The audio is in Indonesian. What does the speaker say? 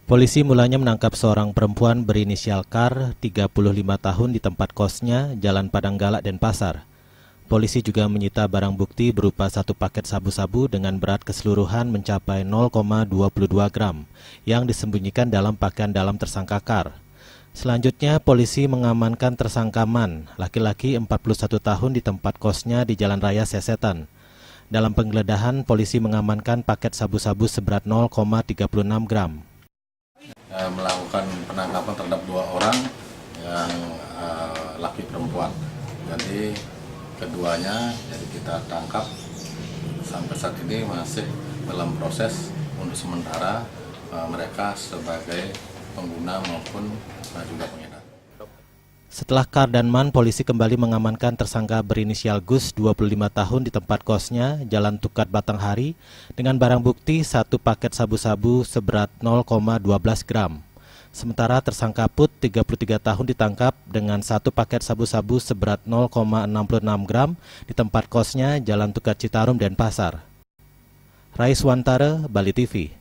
Polisi mulanya menangkap seorang perempuan berinisial Kar, 35 tahun di tempat kosnya, Jalan Padanggalak, Denpasar. Polisi juga menyita barang bukti berupa satu paket sabu-sabu dengan berat keseluruhan mencapai 0,22 gram yang disembunyikan dalam pakaian dalam tersangka Kar. Selanjutnya, polisi mengamankan tersangka Man, laki-laki 41 tahun di tempat kosnya di Jalan Raya Sesetan. Dalam penggeledahan, polisi mengamankan paket sabu-sabu seberat 0,36 gram. Melakukan penangkapan terhadap 2 orang yang laki perempuan. Jadi keduanya kita tangkap sampai saat ini masih dalam proses untuk sementara mereka sebagai pengguna maupun juga pengedar. Setelah Kar dan Man, polisi kembali mengamankan tersangka berinisial Gus, 25 tahun di tempat kosnya, Jalan Tukat Batanghari, dengan barang bukti satu paket sabu-sabu seberat 0,12 gram. Sementara tersangka Put, 33 tahun ditangkap dengan satu paket sabu-sabu seberat 0,66 gram di tempat kosnya, Jalan Tukat Citarum, Denpasar. Raiswantara, Bali TV.